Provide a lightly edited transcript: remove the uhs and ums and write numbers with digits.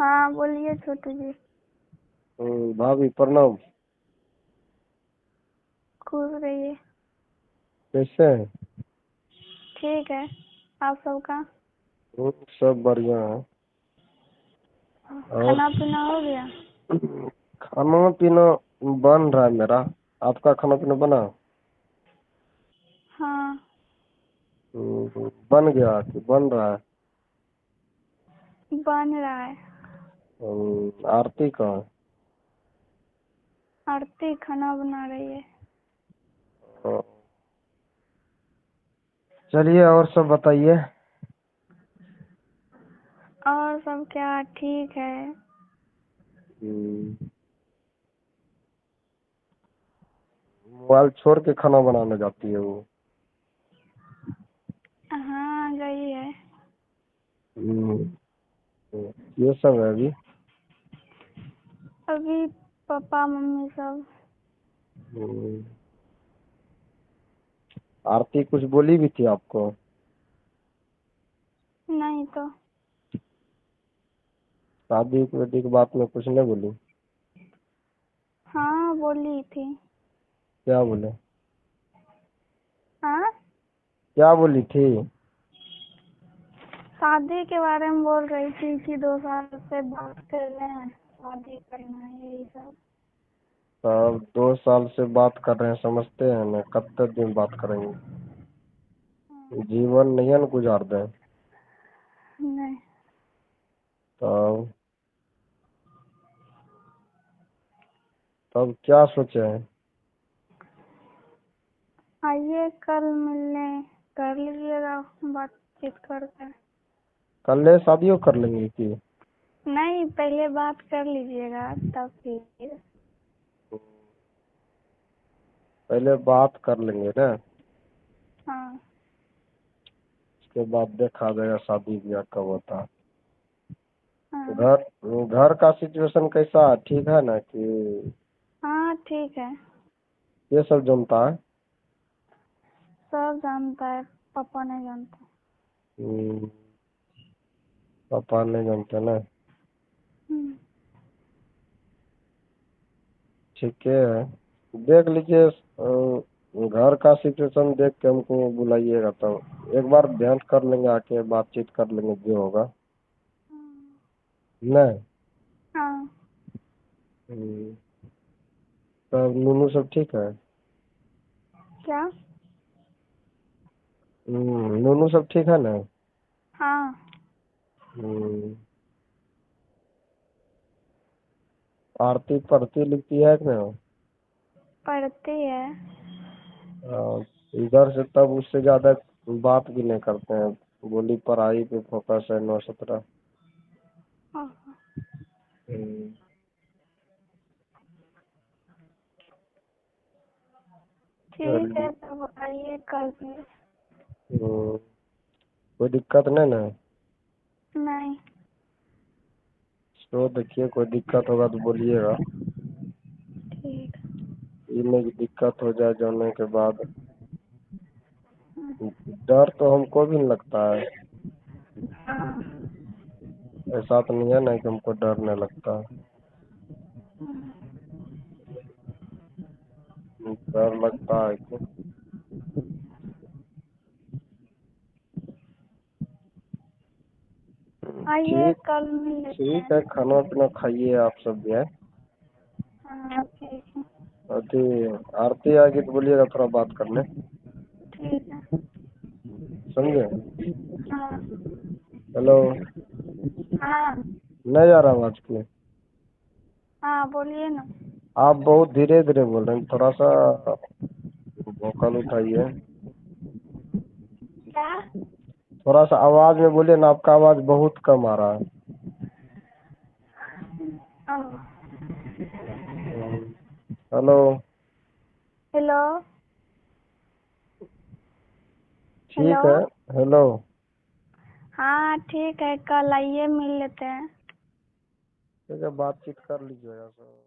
हाँ बोलिए छोटू जी। भाभी प्रणाम। खुश रहिए। कैसे हैं? ठीक है। आप सबका सब बढ़िया है। और खाना पीना हो गया? खाना पीना बन रहा है मेरा। आपका खाना पीना बना? हाँ बन गया कि बन रहा है? बन रहा है। आरती कहाँ है? आरती खाना बना रही है। हाँ। चलिए और सब बताइए। और सब क्या ठीक है। मोबाइल छोड़ के खाना बनाने जाती है वो। हाँ गई है। हम्म, ये सब है अभी। अभी पापा मम्मी सब। हम्म, आरती कुछ बोली भी थी आपको? नहीं तो। शादी वादी की बात में कुछ नहीं बोली? हाँ बोली थी। क्या बोले? हाँ क्या बोली थी? शादी के बारे में बोल रही थी कि 2 साल से बात कर रहे हैं, शादी करना है यही सब। तब 2 साल से बात कर रहे हैं, समझते हैं ना कब तक दिन बात करेंगे। जीवन नहीं है ना गुजार दें। नहीं। तब तब क्या सोचे हैं? आइए कल मिलने, कर लीजिएगा बातचीत करके। कल ले शादियों कर लेंगे कि? नहीं पहले बात कर लीजिएगा तब फिर। पहले बात कर लेंगे ना। हाँ उसके बाद देखा जाएगा शादी ब्याह कब होता है। हाँ। घर घर का सिचुएशन कैसा है? ठीक है ना कि? हाँ ठीक है। ये सब जनता है। सब जानता है, पापा नहीं जानते। हम्म, पापा नहीं जानते ना। हम्म, ठीक है। देख लीजिए घर का सिचुएशन देख के हमको बुलाइएगा तब एक बार ध्यान कर लेंगे, आके बातचीत कर लेंगे जो होगा। नहीं। हाँ हम्म, तब नूनू सब ठीक है? क्या? नूनू सब ठीक है ना? हाँ हम्म, आरती पढ़ती लिखती है कि नहीं? पढ़ती है। इधर से तब उससे ज्यादा बात भी नहीं करते हैं। बोली पढ़ाई पे फोकस है 9-17। हाँ, हम्म, ठीक चलिए। है तब आइए कल फिर। कोई दिक्कत नहीं ना? नहीं। तो देखिए कोई दिक्कत होगा तो बोलिएगा। ठीक। ये नहीं कि दिक्कत हो जाए जाने के बाद। हम्म, डर तो हमको भी नहीं लगता है। हाँ ऐसा तो नहीं है ना कि हमको डर नहीं लगता है। डर लगता है कि? आइए ठीक। कल मिल लेते ठीक हैं। है, खाना पीना खाइए आप सब भी है। हाँ ठीक है। अभी आरती आएगी तो बोलिएगा थोड़ा बात करने। ठीक है। समझे? हाँ हेलो। हाँ। नहीं आ रहा आवाज की? हाँ बोलिए ना। आप बहुत धीरे धीरे बोल रहे हैं, थोड़ा सा वोकल उठाइए। क्या? थोड़ा सा आवाज में बोलिए ना, आपका आवाज बहुत कम आ रहा है। हेलो। हेलो। हेलो। ठीक है। हेलो। हाँ ठीक है कल आइए मिल लेते हैं। ठीक है, बातचीत कर लीजिएगा सब।